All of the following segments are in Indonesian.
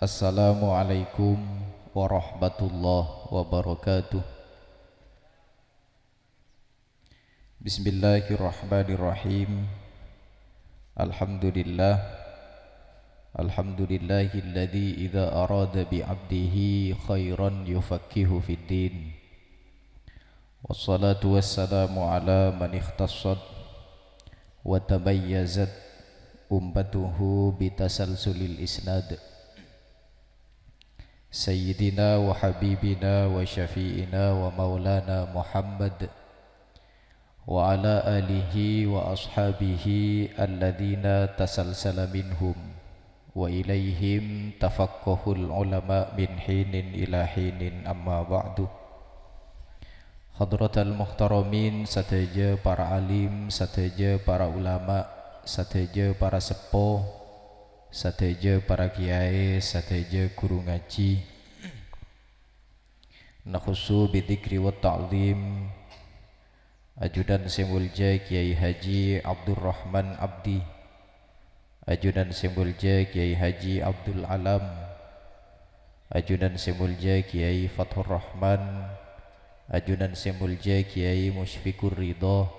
Assalamualaikum warahmatullahi wabarakatuh. Bismillahirrahmanirrahim. Alhamdulillah. Alhamdulillahilladzi idza arada bi'abdihi khairan yufaqqihu fid din. Wassalatu wassalamu ala man ikhtassat wa tabayyazat ummatuhu bitasalsulil isnad. Sayyidina wa habibina wa syafi'ina wa maulana Muhammad wa ala alihi wa ashabihi alladhina tasalsala minhum wa ilaihim tafaqqahul ulama min hinin ila hinin, amma ba'du. Hadratal muhtaramin, sateja para alim, sateja para ulama, sateja para sepuh, sateja para kiai, sateja guru ngaji, nakhusu bidzikri wa ta'zim ajudan Semulja Kiai Haji Abdurrahman Abdi, ajudan Semulja Kiai Haji Abdul Alam, ajudan Semulja Kiai Fathur Rahman, ajudan Semulja Kiai Musyfikur Ridho,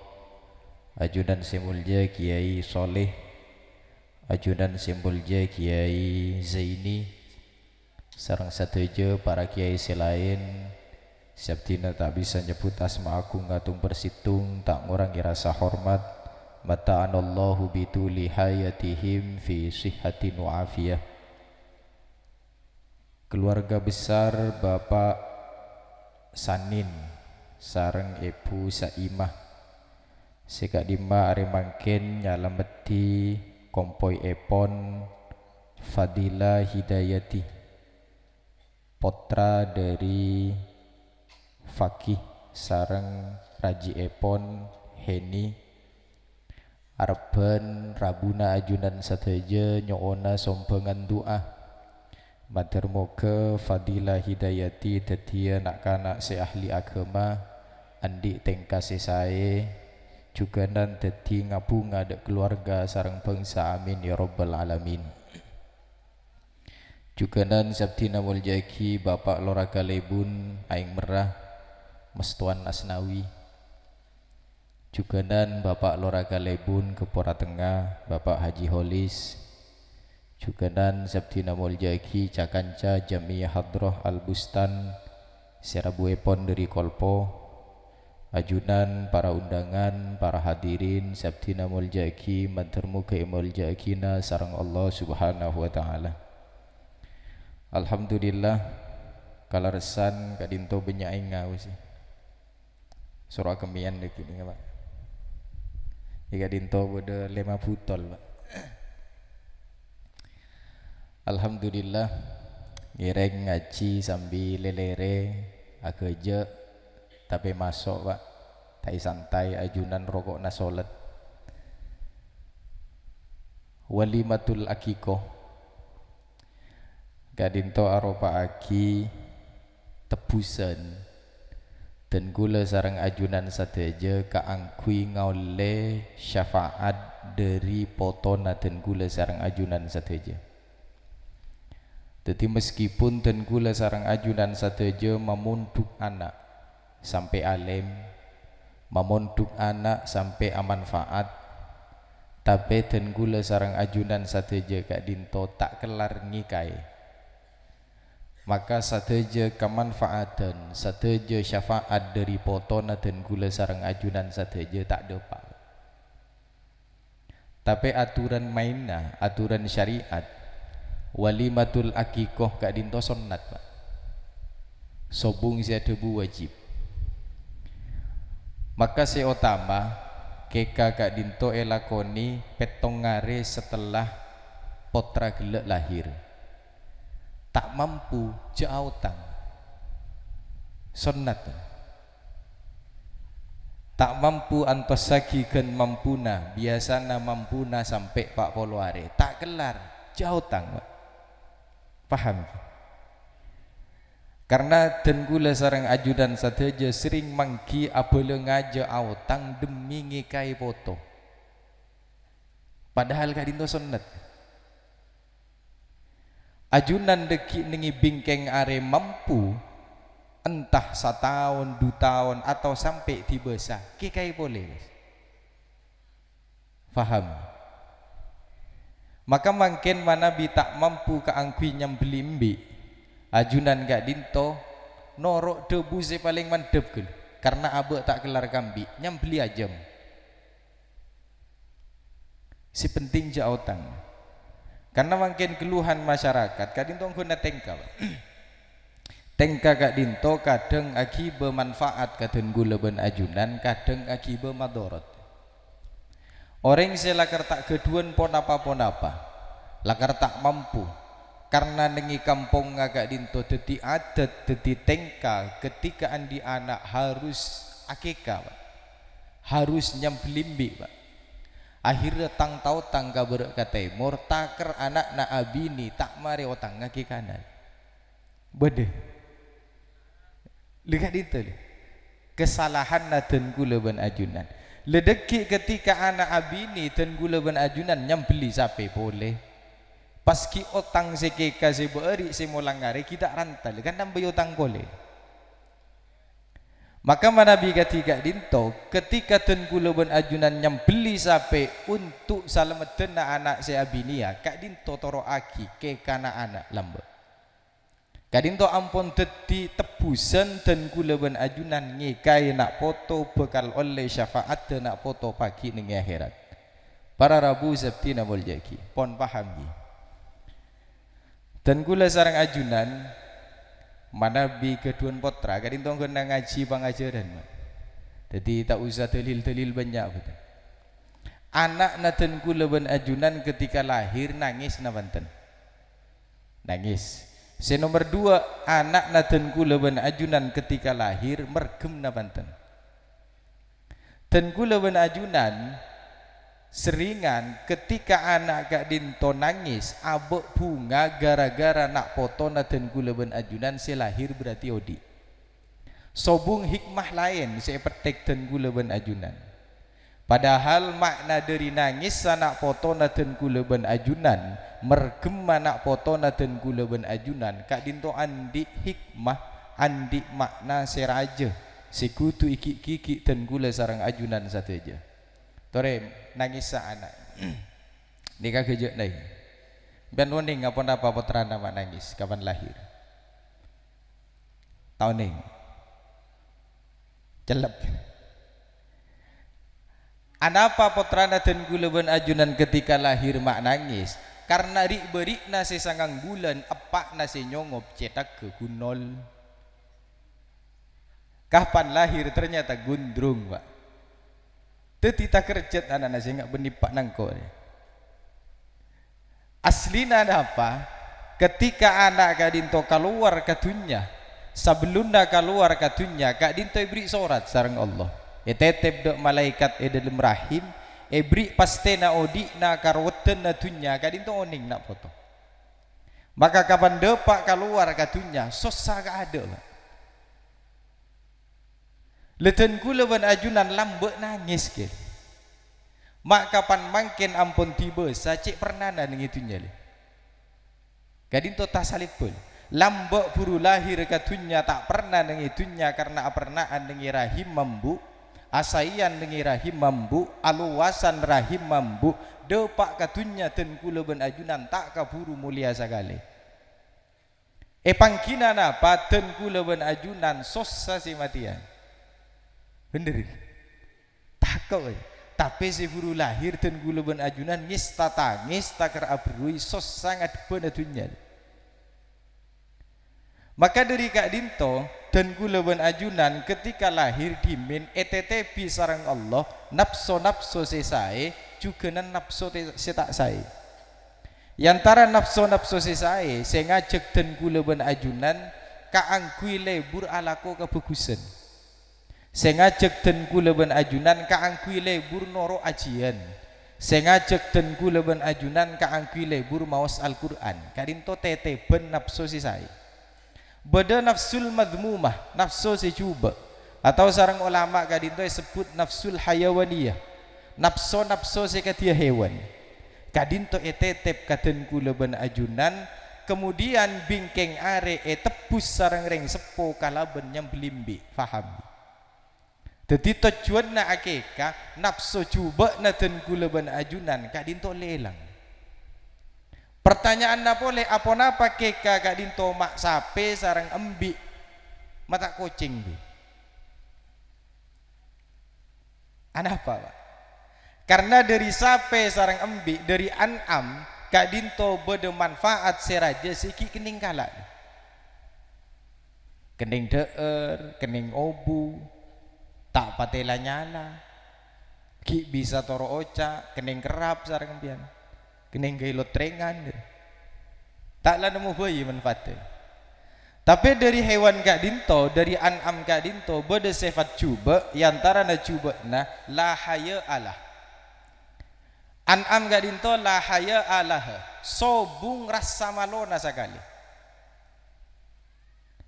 ajudan Semulja Kiai Soleh, ajudan Semulja Kiai Zaini, sareng sateja para kiai selain. Sabtina tak bisa nyebut asma aku ngatung bersitung, tak ngurangi rasa hormat. Mata'anallahu bituli hayatihim fi sihhatin wa afiyah. Keluarga besar Bapak Sanin sareng Ibu Saimah sekak dima are mangken nyalameti kompoi epon Fadila Hidayati, potra dari Fakih sareng Raji Epon Heni, arben rabuna ajunan sateja nyoona sompengan doa matur moga Fadilah Hidayati dadi anak-anak se ahli agama, andi tengkase sae juga nan dadi ngabunga dek keluarga sareng bangsa, amin ya rabbal alamin. Juga nan sabtina muljaki Bapak Lora Galebun aing merah Mestuan Asnawi, juga dan Bapak Lora Galebun Kepora Tengah Bapak Haji Holis, juga dan Sabtina Muljaki Cakanca Jamiyah Hadroh Al-Bustan Serabu Epon dari Kolpo, ajunan para undangan, para hadirin Sabtina Muljaki mantermu ke Muljakina sarang Allah subhanahu wa ta'ala. Alhamdulillah kalaresan kadinto benyaing ngau sih surah kemian lagi nih Pak. Jika dinto bodo 5 butol Pak. Alhamdulillah ngireng ngaji sambil lelere ageje tapi masuk Pak. Tai santai ajunan rokok nasolet. Walimatul akikoh. Kadinto aropa aki tebusan dan gula sarang ajunan sateja kaangkui ngaule syafaat dari potona dan gula sarang ajunan sateja. Jadi meskipun dan gula sarang ajunan sateja memunduk anak sampai alim, memunduk anak sampai amanfaat, tapi dan gula sarang ajunan sateja kak dinto tak kelar ngikai. Maka sateja kemanfaatan, sateja syafaat dari potona dan gula sarang ajunan sateja tak dapat. Tapi aturan mainna, aturan syariat, walimatul akikoh kak dinto sunnat Pak. Sobung sia debu wajib. Maka seotama keka kak dinto elakoni petongare setelah potra gelek lahir. Tak mampu jautang sunnat, tak mampu antosagikan mampuna biasana mampuna sampai pak poluare tak kelar jautang Pak. Paham? Karena dan gula sarang ajudan sateja sering mangki abole ngaja autang demi ngikai foto, padahal kadinto sunnat. ajunan deki nengi bingkeng are mampu entah 1 tahun 2 tahun atau sampai tiba sah kikai boleh faham. Maka makin mana bi tak mampu keangkui nyambeli mbi ajunan gak dinto norok debu se paling mantep ke karena abek tak kelar kambi nyambeli ajam si penting ja otang. Karena makin keluhan masyarakat kadinto guna tengka tengka kak dinto kadang aki bermanfaat kadang gula ben ajunan kadang aki bermadorot. Orang selakar tak keduan pon apa lakar tak mampu karena nengi kampung agak dinto teti adat teti tengka ketika andi anak harus akikah harus nyampelimbi pak. Akhirnya tang tau tangga berak ke timur taker anak na abini tak mari otang ngaki kanan bede lihat itu kesalahan na ten gula ben ajunan ledeki ketika anak abini ten gula ben ajunan nyambeli sape boleh paski otang sekeka seberi semolangare kita rantal kan nambah otang boleh. Maka manabi ketika dinto ketika ten gula ben ajunan nyambeli sape untuk salameten na anak saya abinia kak dinto toro aki ke kana anak lambe kak dinto ampun teti tebusan ten gula ben ajunan ngekai nak foto bekal oleh syafaat nak foto pagi nengi akhirat. Para rabu sabtina muljaki pon pahami ten gula sarang ajunan mana bi keduan potra kadin tong kena ngaji pangajaran jadi tak usah telil banyak betul. Anak naten kula ben ajunan ketika lahir nangis na banten nangis. Si nomor 2 anak naten kula ben ajunan ketika lahir mergem na banten. Ten kula ben ajunan seringan ketika anak gak dinto nangis abek bunga gara-gara nak foto naten gula ben ajunan si lahir berarti odi sobung hikmah lain si petek ten gula ben ajunan padahal makna dari nangis anak foto naten gula ben ajunan mergem anak foto naten gula ben ajunan kak dinto andi hikmah andi makna si raja si kutu iki-kiki ten gula sarang ajunan satu aja tore nangis sa anak nikah kejut naik ben woning apa putra nama nangis kapan lahir tahun ning celep anapa putra dan gula ben ajunan ketika lahir mak nangis karena rik berik nasi sangang bulan epak nasi nyongop cetak ke gunol kapan lahir ternyata gundrung pak tetita kerjet anak nasi enggak benipak nangko aslina apa ketika anak kadinto keluar ke dunia sebelumnya keluar ke dunia kadinto beri sorat sareng Allah tetep dok malaikat dalam rahim beri pastena odikna karweten na dunia kadinto oning nak foto maka kapan depak keluar ke dunia sosa gak ada pak. Leten kula ben ajunan lambek nangis ke. Mak kapan mangkin ampun tiba sacik pernah nang itunya le. Gadin to tasalip pun. Lambek buru lahir ke dunya tak pernah nang itunya karena apernaan nang rahim mambu, asaian nang rahim mambu, aluwasan rahim mambu, depak ke dunya ten kula ben ajunan tak kaburu mulia sagale. Pangkina napa ten kula ben ajunan sosa si matian. Bener takut tapi si buru lahir dan gula ben ajunan ngis tatangis takar abrui sos sangat penatunya maka dari Kak Dinto dan gula ben ajunan ketika lahir dimin ETTP sarang Allah nafsu sesai juga nan nafsu setak saya yantara nafsu sesai saya ngajak dan gula ben ajunan kaangkui lebur alako kebagusan saya ngajak ten kula ben ajunan kaangkui lebur noro ajian saya ngajak ten kula ben ajunan kaangkui lebur mawas Al-Quran kadinto tete ben nafsu sisai beda nafsul madmumah nafsu secuba atau sarang ulama kadinto sebut nafsul hayawaniyah nafsu sekatia hewan kadinto tetep katen kula ben ajunan kemudian bingkeng are tebus sareng reng sepo kalaben yang belimbi faham. Jadi tujuan na akeka nafsu coba na ten kula ban ajunan kak dinto lelang. Pertanyaan na boleh apa napa keka kak dinto mak sape sarang embi mata kucing di. Anapa Pak? Karena dari sape sarang embi dari an'am kak dinto bede manfaat seraja siki kening kalak. Kening deer, kening obu, tak patela nyala ki bisa toro oca kening kerap sarang embian kening gailot trengan tak lah nemu bayi manfaatnya. Tapi dari hewan kak dinto dari an'am kak dinto beda sifat cuba yantara na cuba na la haya Allah an'am kak dinto la haya Allah sobung rasa malona sekali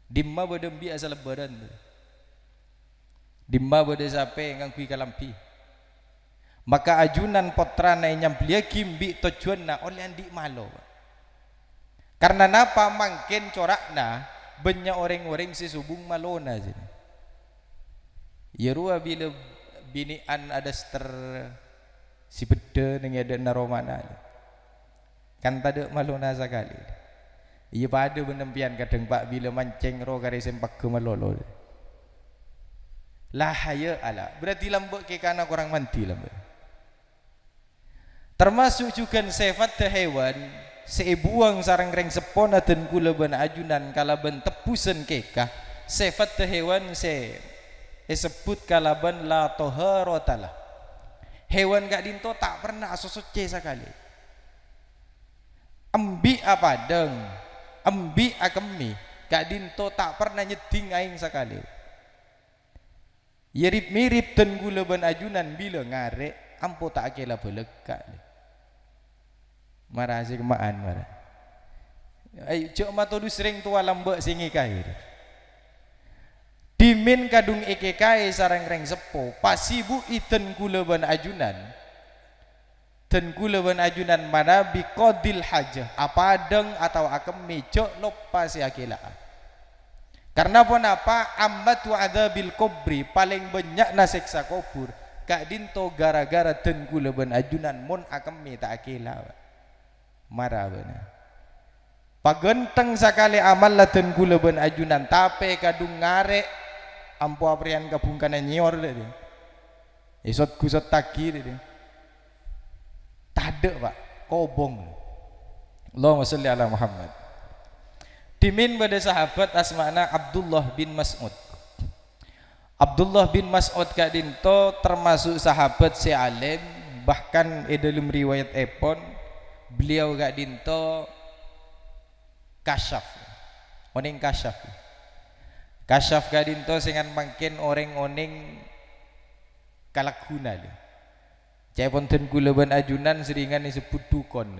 dimma beda mbi asal lebaran dimma bode sape ngangkui kalampi maka ajunan potra na nyambelia kimbi tujuan na oleh andi malo karena napa mangken corak na banyak orang-orang si subung malona sini ya rua bila binian ada ster si beda dengan ada naromana kan tada malona sekali iya pada benempian kadang pak bila mancing roh kare sempak ke malolo la haya ala berarti lambok ke kana kurang manti lambok termasuk juga sifat hewan seibuang sarang reng sepona dan kula ban ajunan kalaban tepusan kekah sifat hewan sebut kalaban la toharatalah hewan gak dinto tak pernah asosoce sekali embi apa deng embi akemi gak dinto tak pernah nyeding aing sekali Yerip mirip dan gula ban ajunan bila ngare ampo tak akela beleka marah si kemaan marah ayo cok matolu sering tua lambak singi kair dimin kadung eke kai sarang reng sepo pasibu iten gula ban ajunan dan gula ban ajunan mana bi qadil hajah apa deng atau akemi cok lopa si akela karena pun apa ambat wa adzabil kubri paling banyak na seksa kubur kak dinto gara-gara den kula ban ajunan mun akemi tak akila marah benar pagenteng sakali amal la den kula ban ajunan tape kadung ngare ampo aprian kabungkana nyor de isot kusot taki de tade Pak kobong Allahumma sholli ala Muhammad dimin pada sahabat asmana Abdullah bin Mas'ud. Abdullah bin Mas'ud kak dinto termasuk sahabat si alim bahkan dalam riwayat epon beliau kak dinto kasyaf oning kasyaf kak dinto singan mangkin orang-orang kalakuna cai ponten kula ban ajunan seringan disebut dukon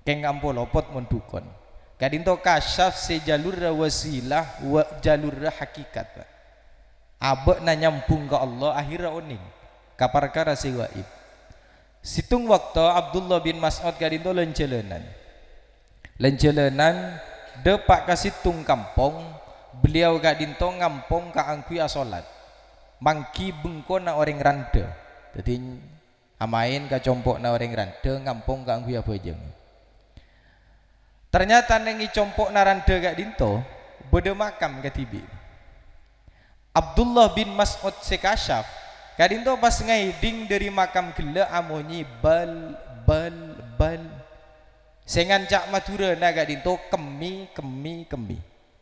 keng ampo lopot mon dukon kadinto kasyaf se jalur wasilah wa jalur hakikat abek na nyampung ke Allah akhirnya oning kaparkara si waib situng waktu Abdullah bin Mas'ud kadinto lencelenan depak kasitung kampung beliau kadinto ngampung ka angkui asolat mangki bengko na orang randa jadi amain ka compok na orang randa ngampung ka angkui apa jeng ternyata nengi compok naranda gak dinto beda makam ketibi Abdullah bin Mas'ud sekasyaf gak dinto pas ngaiding dari makam gila amonyi bal sengan cak madura na gak dinto kemi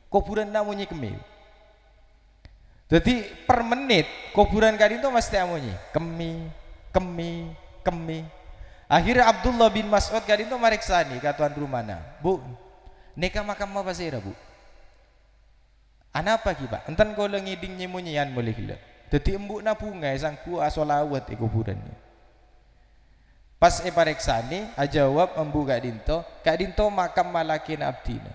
kuburan namunyi kemi jadi per menit kuburan gak dinto mesti amonyi kemi akhirnya Abdullah bin Mas'ud kadin itu mariksani ke tuan rumana bu neka makam apa sih bu ana apa ki pak enten kalau ngiding nyemunyian boleh gila jadi embuk na bunga sangku asolawat kuburannya pas pariksani ajawab embu kak dinto makam malakin abdina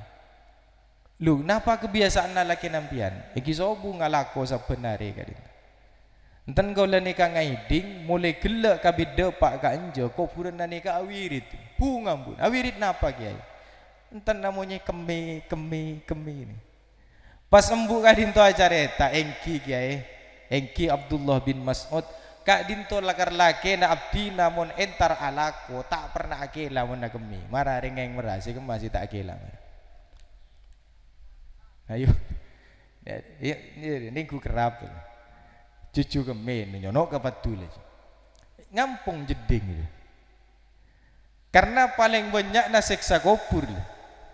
lu napa kebiasaan nalakin ampian iki sobu ngalako sabenare kak dinto enten kau nikah ngaiding mulai gelak kabida pak ka anjo kuburan nikah awirit bunga bun awirit napa kiai enten namanya kemi ini. Pas embuk Kak Dinto acara eta engki kiai engki Abdullah bin Mas'ud Kak Dinto lakar laki na abdi namun entar alako tak pernah akela mun kemi marah rengeng merasi masih tak akela. Ayo ini ku kerap cucu kemi nyonok kapatul ngampung jeding gitu. Karena paling banyak na seksa kubur.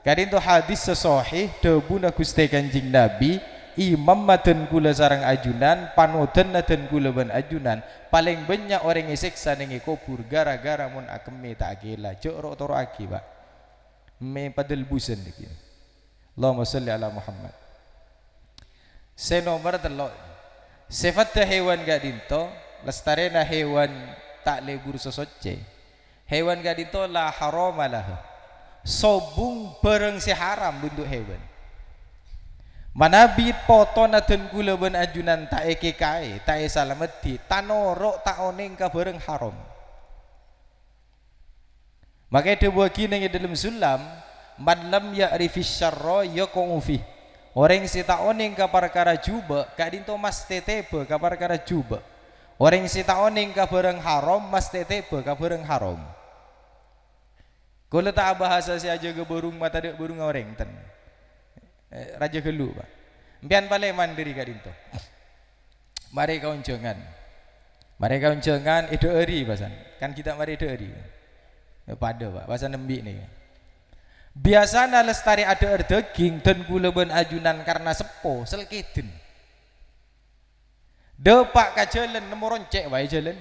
Kadin tu hadis sesahih debuna Gusti Kanjeng Nabi imam maten kula sarang ajunan panutan naten kula ban ajunan paling banyak orang yang seksa ning kubur gara-gara mun akeme tak akela jorok toro aki Pak. Me padel busen iki. Allahumma shalli ala Muhammad. Senomor telok. Sifat hewan gadin to lestarena hewan tak lebur sosoce. Hewan gadin to la haramalah. Sobung bareng si haram bentuk hewan. Manabi foto naten kula ben ajunan tak eke kae, tak salameti, tanorok tak oneng ka bareng haram. Maka dia buat kini dalam sulam, man lam ya'rifis syarra yaqa'u fi. Orang si tak oneng ka perkara juba, kak dinto mas tetebe ka perkara juba. Orang si tak oneng ka bareng haram, mas tetebe ka bareng haram. Kalau tak bahasa si aja ke burung mata dek burung orang ten raja gelu Pak. Mpian pale mandiri Kak Dinto. Mari kauncengan. Mari kauncengan ide eri pasan. Kan kita mari ide eri. Pada Pak, pasan nembi nih. Biasana lestari ada daging dan gula ben ajunan karena sepo selkeden. Depak ka jalan nemu roncek wae jalan.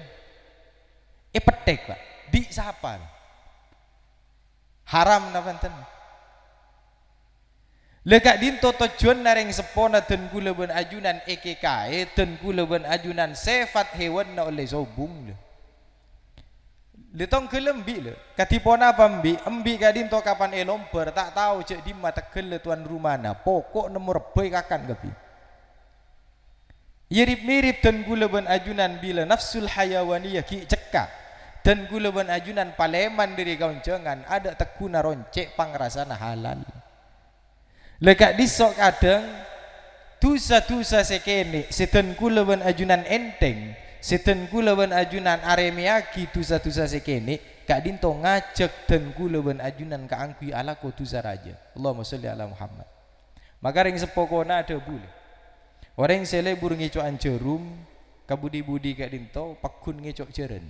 Petek Pak. Di sapa? Haram nafanten. Lekak dinto tujuan nareng sepona dan gula ben ajunan EKKE dan gula ben ajunan sifat hewan na oleh sobung le. Letong kelembi le. Katipona pambi, embi ka dinto kapan elomper tak tahu cek di mata kele tuan rumana. Pokok nomor boy kakan gapi. Mirip-mirip dan gula ben ajunan bila nafsul hayawaniyah ki cekak. Dan gula ben ajunan paleman dari kauncengan ada tekuna roncek pangrasana halal. Lekak disok kadang tusa sekene seten gula ben ajunan enteng seten gula ben ajunan aremiaki tusa sekene kak dinto ngajak dan gula ben ajunan ka angkui ala ko tusa raja. Allahumma sholli ala Muhammad. Maka ring sepokona ada boleh. Orang sele burung ngicok anjerum kabudi-budi kak dinto pakun ngicok jeren.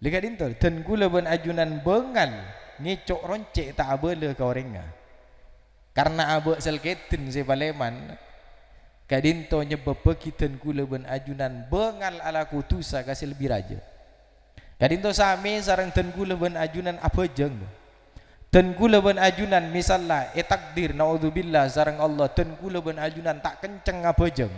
Lihat dinto dan gula ben ajunan bengal ngecok roncek tak abele ka orangnya. Karena abe selketen se paleman ka dinto nyebab begitan gula ben ajunan bengal ala kutusa kasih lebih raja. Ka dinto sami sareng dan gula ben ajunan abejeng. Dan gula ben ajunan misalnya takdir naudzubillah sareng Allah dan gula ben ajunan tak kenceng abejeng.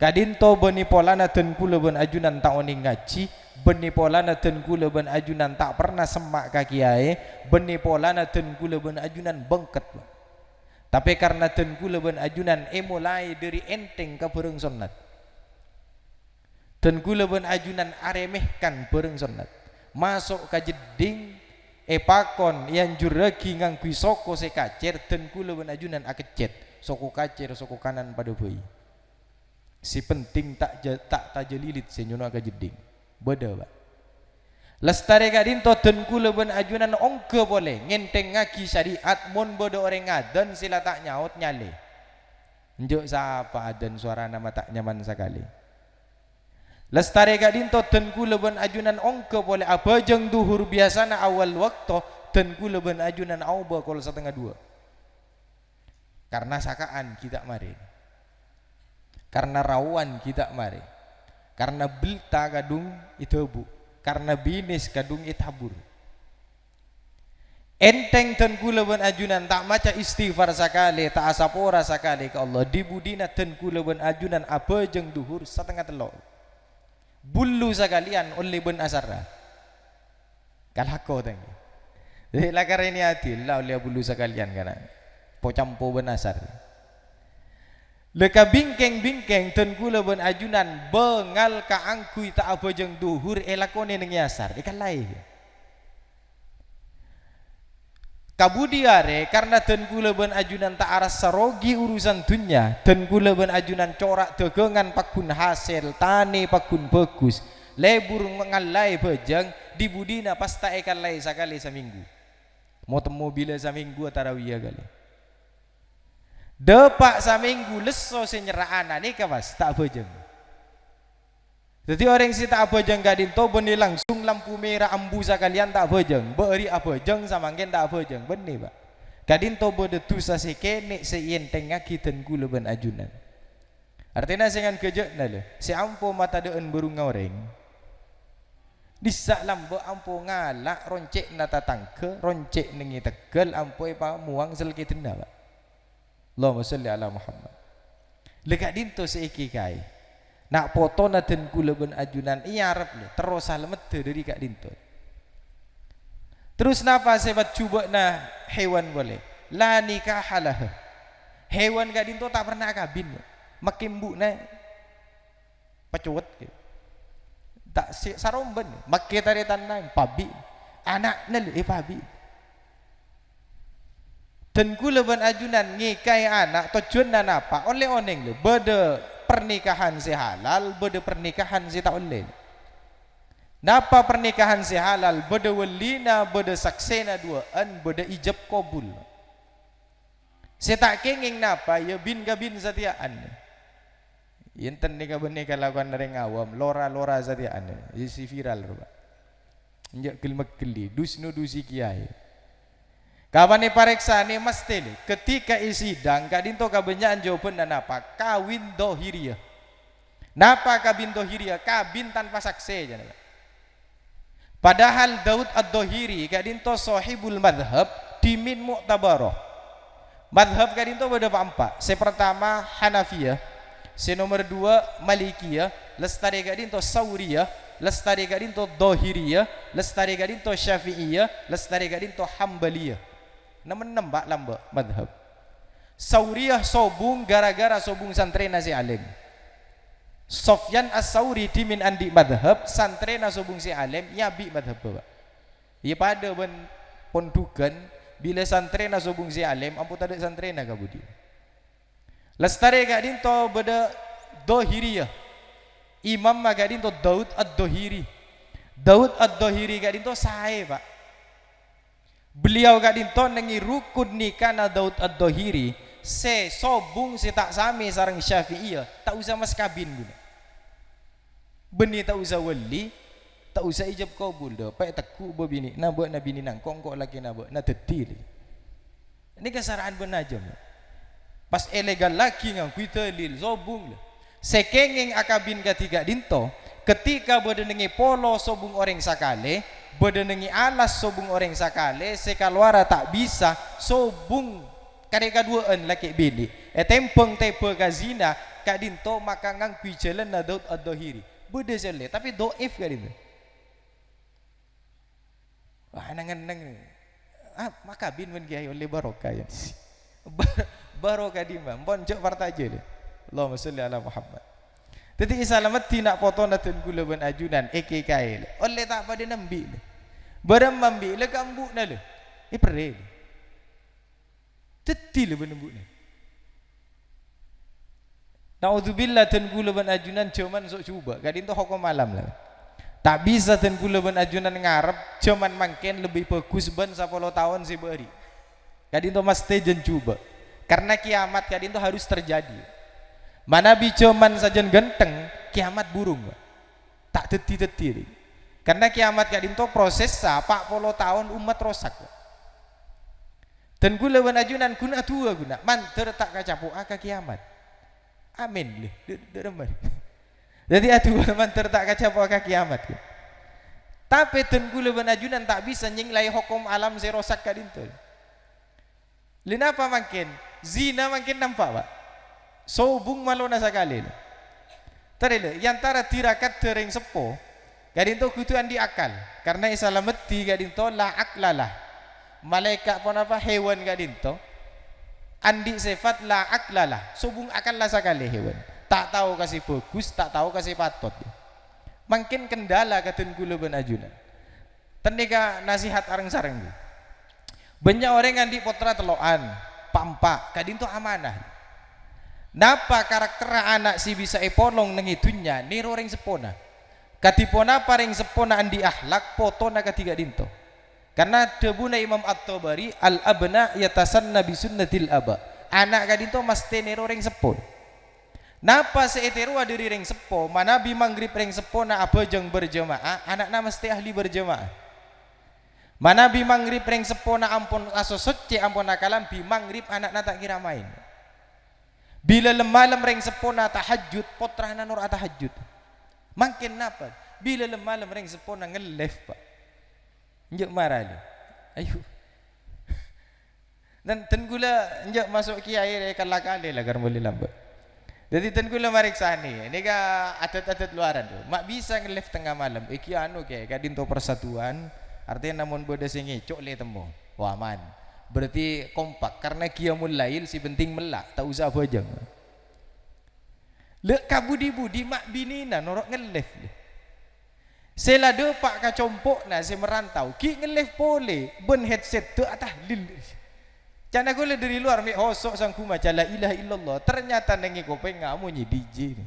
Ka dinto beni polana dan gula ben ajunan tak oning ngaji beni polana ten gula ben ajunan tak pernah semak kaki ae beni polana ten gula ben ajunan bengket tapi karena ten gula ben ajunan mulai dari enteng ke bereng sunat ten gula ben ajunan aremehkan bereng sunat masuk ke jeding pakon yang juragi ngangkui soko se kacer ten gula ben ajunan akecet soko kacer soko kanan pada bayi si penting tak tajelilit senyono ke jeding beda Pak. Lestari ka dinto ten kula ben ajunan ongke boleh ngenteng ngaki syariat mun bodo orang ngadan sila tak nyaut nyale. Njuk sapa adan suara nama tak nyaman sekali. Lestari ka dinto ten kula ben ajunan ongke boleh apa jeng duhur biasana awal waktu ten kula ben ajunan auba kalau setengah dua. Karena sakaan kita mari. Karena rawan kita mari. Karena belta kadung itebu, karena binis kadung itabur. Enteng dan kula ben ajunan tak maca istighfar sakali, tak asapora sakali ke Allah. Dibudina dan kula ben ajunan apa jeng duhur setengah telok. Bulu sakalian oleh ben asara. Kalako tenggi. Jadi lakar ini adil lah oleh bulu sakalian kana. Po campo ben asar. Leka bingkeng ten gula ben ajunan bengal ka angkui tak apa jeng duhur elakone neng yasar ikan lain kabudiare karena den kula ben ajunan tak aras sarogi urusan dunya, den kula ben ajunan corak dagangan pakun hasil tani pakun bagus lebur mengalai bejang di budina pas tak ekan lai sakali seminggu mau temu bila seminggu tarawih kali depak seminggu leso senyeraan ni kawas tak bejang. Jadi orang si tak bejeng gadin to benih langsung lampu merah ambu sekalian tak bejeng beri abejeng samangken tak bejeng benih pak gadin to bode tusa sekene seien tengah kita gula ben ajunan artinya dengan kejek nale si ampo mata deun burung ngoreng disak lambo ampo ngalak roncek nata tangke roncek nengi tegel ampo pa muang selkitena pak Allahumma sholli ala Muhammad lekat dinto seiki kai nak foto na den kula ben ajunan iya arep le terus salemet dari kak dinto terus napa sebat cuba na hewan boleh la nikahalah hewan kak dinto tak pernah kabin makin bu na pacuwet tak saromben makke taritan na pabi anak na le pabi den kula ben ajunan ngikai anak tujuan dan apa oleh oneng le bede pernikahan si halal bede pernikahan si tak oleh napa pernikahan si halal bede welina bede saksena duaan bede ijab kabul si tak kenging napa ya bin kabin satiaan yenten nikah benika lakukan dari awam lora satiaan isi viral pak injak kelmak keli dusnu dusi kiai kawan ni pareksa ni mesti ni ketika isidang kadinto kabenyaan jawaban dan apa kawin dohiriyah napa kawin dohiriyah kawin tanpa saksi aja padahal Daud ad-Dohiri kadinto sahibul madhab dimin mu'tabaroh madhab kadinto ada empat se pertama Hanafiyah se nomor dua Malikiyah lestari kadinto Sauriyah lestari kadinto Dohiriyah lestari kadinto Syafi'iyah lestari kadinto Hambaliyah nembak lambak madhab Sauriyah sobung gara-gara sobung santri nasi alim Sofyan as-Sauri dimin andi madhab santri na sobung si alim ya bi madhab bapak ya pada ben pondukan bila santri na sobung si alim ampu tadi santri na kabudi lestari gak dinto beda Dohiriyah imam gak dinto Daud ad-Dohiri gak dinto sae pak beliau gak dinto nengi rukun nikah na Daud ad-Dohiri se sobung se tak sami sarang Syafi'iyah tak usah mas kabin guna benih tak usah wali tak usah ijab kabul dah pak teku bini na buat na bini nang kongkok lagi na buat na tetil ini kesaraan benajam pas elegal lagi ngang kita lil sobung sekengeng akabin ketiga dinto ketika berdenengi polo sobung orang sakale berdenengi alas sobung orang sakale sekaluara tak bisa sobung kadeka duaan laki bini tempeng tepe kazina kak dinto maka ngangkui jalan na Daud ad-Dohiri beda sele tapi doif kak dinto wah nang maka bin men kiai oleh barokah ya barokah di mana bonjok partaje le Allahumma sholli ala Muhammad jadi isalamat tidak foto natun gula ben ajunan eke kail oleh tak pada nambi barang mambi le kambu na le pere tetil ben nambu ni naudzubillah tun gula ben ajunan cuman sok cuba kadin tu hukum malam lah tak bisa tun gula ben ajunan ngarep cuman mangken lebih bagus ben 10 tahun si beri kadin tu mesti jen coba karena kiamat kadin tu harus terjadi mana bicoman sajen genteng kiamat burung tak teti karena kiamat kadin to proses sa 40 tahun umat rosak dan gula wan ajunan guna tua guna manter tak kacapu aka kiamat amin jadi atu manter tak kacapu aka kiamat tapi dan gula wan ajunan tak bisa nyinglai hukum alam se rosak kadin to lina apa makin zina makin nampak pak sobung malona sakali terile yang tara tirakat tereng sepo gadin to kutuan di akal karena isalameti gadin to la aklalah malaikat pun apa hewan gadin to andi sifat la aklalah sobung akal lah sakali hewan tak tahu kasih bagus tak tahu kasih patot makin kendala katun gula ben ajunan tenika nasihat areng sareng Banyak orang yang di potra teloan pampak kadin tuh amanah. Napa karakter anak si bisa epolong nengitunya niro ring sepona. Katipona paring sepona andi akhlak potona ketiga dinto. Karena debuna Imam At-Tabari al-abna yatasanna bi sunnatil aba. Anak kadinto mesti niro ring sepon. Napa seeteru adiri ring sepo, mana bi mangrib ring sepo na abajeng berjamaah, anakna mesti ahli berjamaah. Mana bi mangrib ring sepo na ampun aso suci ampun nakalan bi mangrib anakna tak kira main. Bila lemalam ring sepo na tahajud, potrahna nur tahajud. Makin napa? Bila lemalam ring sepo na ngelef pak. Njuk marah dia. Ayo. Dan tenggula njuk masuk kiai kalah kali lah karena boleh lambat. Jadi tenggula mariksa ni, ini ka atet-atet luaran tu. Mak bisa ngelef tengah malam. Iki anu ke, kadinto persatuan. Artinya namun bodoh singi, cok le temu. Waman. Berarti kompak. Karena qiyamul lail si penting melak, tak usah apa aja. Lek kabudi-budi mak binina norok ngelef. Sela do pak ka compok na si merantau. Ki ngelef boleh, ben headset tu atah lil. Cana gula dari luar mi hosok sangku maca la ilaha illallah ternyata nengi kopeng ngamu nyi DJ ni.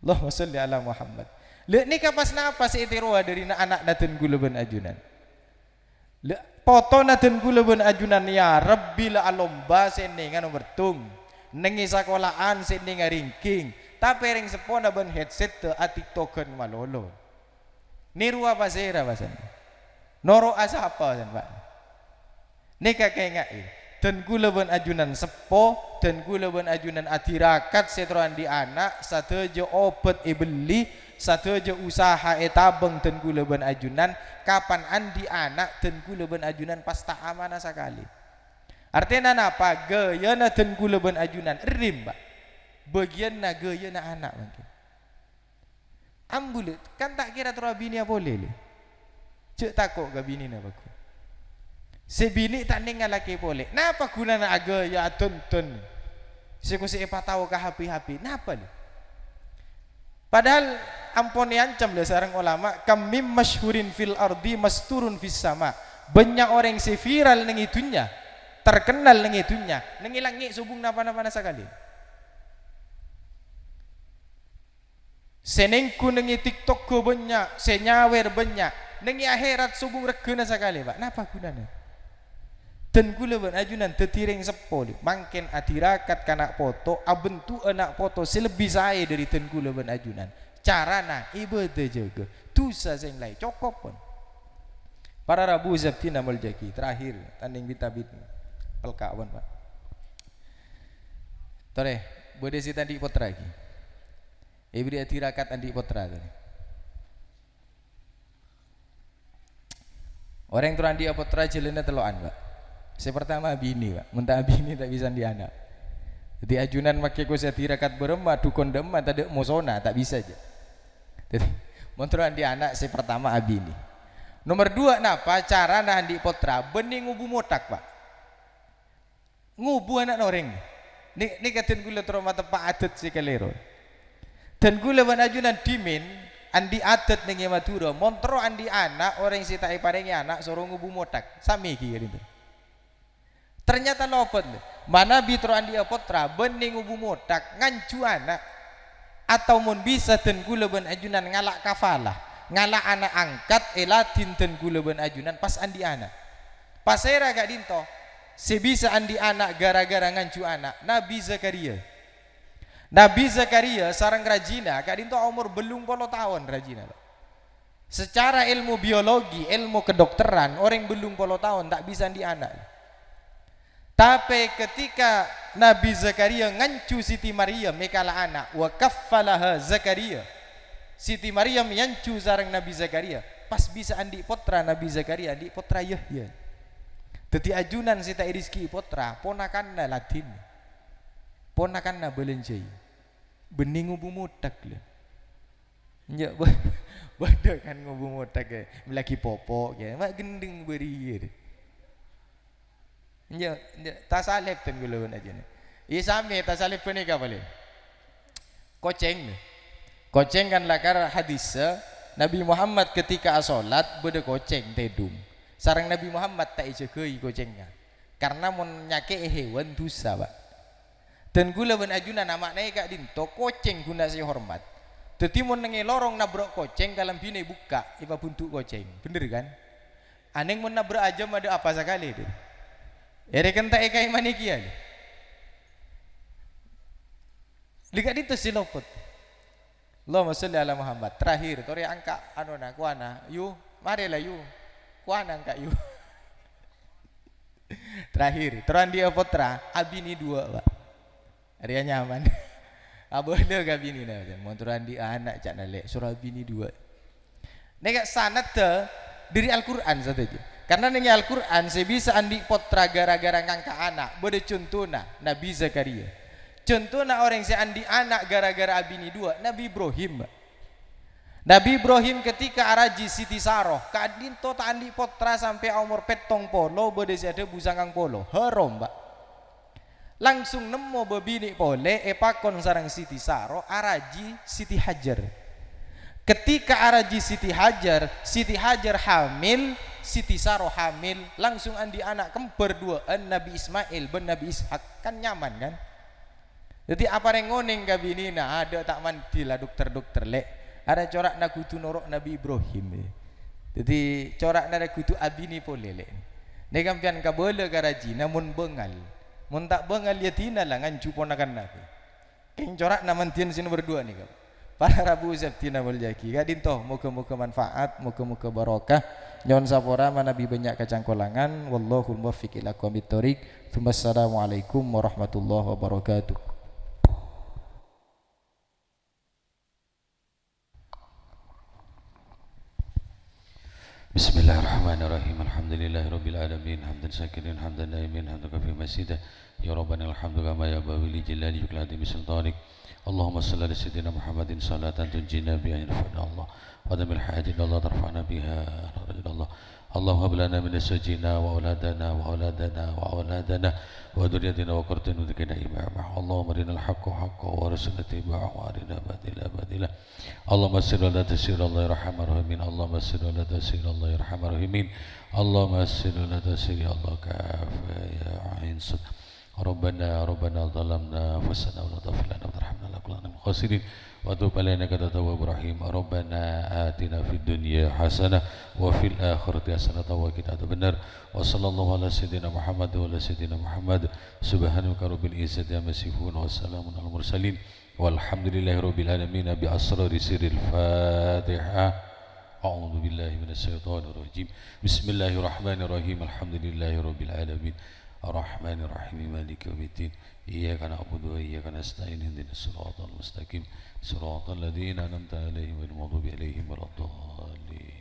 Allahumma sholli ala Muhammad. Le ni kapas napas itiroa dari anak naten gula ben ajunan. Le foto naten gula ben ajunan ya Rabbi la alomba sene ngano bertung. Nengi sekolahan sene ngaringking. Tapi ring sepona ben headset te atiktoken malolo. Niru apa sera pasan. Noro asa apa san Pak? Nika kayak ngai dan gula ben ajunan sepo dan gula ben ajunan atirakat seteran di anak satu je obat beli satu je usaha etabeng dan gula ben ajunan kapan andi anak dan gula ben ajunan pas tak amanah sekali artinya apa gaya na dan gula ben ajunan rim Pak bagian na gaya na anak mungkin ambulit kan tak kira terabini boleh le cek takut gabini na baku sebini tak nengal laki boleh. Napa guna na aga ya tonton? Sekusi apa tahu ke hapi-hapi? Napa ni? Padahal ampun ancam le sarang ulama kamim masyhurin fil ardi masturun fis sama. Banyak orang yang viral nang itunya, terkenal nang itunya, nang ilangi subung napa-napa sekali. Senengku nang TikTok ko banyak, senyawer banyak, nang akhirat subung regena sekali, Pak. Napa gunanya? Dan gula ben ajunan tetiring sepol mangken atirakat kanak foto abentu anak foto selebih saya dari ten gula ben ajunan carana ibadah jaga tusa sing lai cokop pun para rabu zabti namul jaki terakhir tanding bitabit pelkawan Pak tore bode si tandi potra lagi ibri atirakat andi potra tadi orang tu andi potra jelena teloan Pak. Saya pertama bini Pak, mentah bini tak bisa di anak. Jadi ajunan makai ko saya tirakat beremah dukun demam tak ada musona tak bisa aja. Jadi montroan di anak saya pertama abini. Nomor dua napa cara nah di potra bening ngubu motak Pak. Ngubu anak noreng. Ni katen gula trauma tepak adat si kalero. Dan gula ban ajunan dimin andi adat ning Madura montro andi anak orang si tak parengi anak suruh ngubu motak. Sami iki gitu. Ternyata lopot mana bitro andi potra bening ubu motak ngancu anak atau mun bisa ten gula ben ajunan ngalak kafalah ngalak anak angkat elatin ten gula ben ajunan pas andi anak pas era gak dinto sebisa andi anak gara-gara ngancu anak Nabi Zakaria sarang rajina gak dinto umur belum 10 tahun rajina secara ilmu biologi ilmu kedokteran orang belum 10 tahun tak bisa andi anak. Tapi ketika Nabi Zakaria ngancu Siti Maryam mekala anak wa kaffalaha Zakaria Siti Maryam ngancu sareng Nabi Zakaria pas bisa andi potra Nabi Zakaria andi potra Yahya dadi ajunan sita rizki potra ponakanna Latin ponakanna belenjai bening ngubu motak le nya bodoh kan ngubu motak ke melaki popok ke mak gendeng beri ya tasalib ten gula ben aja ni. Iya sami tasalib ni ka boleh. Koceng kan lakar hadis Nabi Muhammad ketika salat bede koceng tedung. sareng Nabi Muhammad tak ijagoi kocengnya karena mun nyake hewan dosa Pak. Dan gula ben ajuna nama naik kak dinto koceng guna si hormat. Dadi mun nengi lorong nabrok koceng kalam bine buka iba buntuk koceng. Bener kan? Aneng mun nabrak aja ada apa sekali deh. Ere kan tak ekai manikia. Lihat itu silopot. Allahumma sholli ala Muhammad. Terakhir tori angka anona kuana. Yu, marilah yu. Kuana angka yu. Terakhir, teran dia potra abini dua, Pak. Area nyaman. Abode gabini na monturan di anak cak nalek surah bini dua. Nek sanad te dari Al-Qur'an saja. Karena ning Al-Qur'an saya bisa andi potra gara-gara ngangka anak. Bode contohna Nabi Zakaria. Contohna orang saya andi anak gara-gara abini dua Nabi Ibrahim. Nabi Ibrahim ketika araji Siti Saroh kadin to ta andi potra sampai umur petong polo bode ada busangkang polo haram Pak. Langsung nemu bebini pole epakon sarang Siti Saroh araji Siti Hajar. Ketika araji Siti Hajar hamil, Siti Saroh hamil, langsung andi anak kembar duaan Nabi Ismail ben Nabi Ishak, kan nyaman kan. Jadi apa yang ngoneng kabinina ada tak mandi lah dokter lek ada corak na kudu norok Nabi Ibrahim. Jadi corak na kudu abini pole lek. Nek kampian kabole garaji namun bengal. Mun tak bengal ya tina lah ngancu ponakan nabi. Keng corak na mantian sini berdua nih kap. Para Rabu Sabtina Muljaki kadin toh muga-muga manfaat, muga-muga barokah. Nyon sapora manabi banyak kacangkolangan. Wallahul muwaffiq ila aqwamit thoriq. Wassalamualaikum warahmatullahi wabarakatuh. Bismillahirrahmanirrahim. Alhamdulillahirabbil alamin. Hamdan syakirin, hamdan naimin, hamdan kafi masidah. Ya Rabbana alhamdu kama yabawi li jalali wa qadimi sultanik. Allahumma shalli ala sayyidina Muhammadin salatan tunjina biha infa'na Allah wa damil hajin Allah tarfa'na biha Allah. Allahumma hab lana min azwajina wa auladana wa auladana wa auladana wa dhurriyyatina wa qurrata a'yun imama. Allahumma arinal haqqa haqqan wa arzuqna ittiba'ahu wa arina batila batila. Allahumma salli ala sayyidina Allah yarhamar rahimin. Allahumma salli ala sayyidina Allah yarhamar rahimin. Allahumma salli ala sayyidina Allah kafa ya ain sad. ربنا ظلمنا أنفسنا ولا تغفر لنا وترحمنا لنكونن من الخاسرين وتب علينا إنك أنت التواب الرحيم ربنا آتنا في الدنيا حسنة وفي الآخرة حسنة وقنا عذاب النار وصلى الله على سيدنا محمد وعلى سيدنا محمد سبحانك رب العزة عما يصفون وسلام على المرسلين والحمد لله رب العالمين بأسرار سر الفاتحة أعوذ بالله من الشيطان الرجيم بسم الله الرحمن الرحيم الحمد لله رب العالمين الرحمن الرحيم مالك يوم الدين إياك نعبد وإياك نستعين اهدنا الصراط المستقيم صراط الذين أنعمت عليهم غير المغضوب عليهم ولا الضالين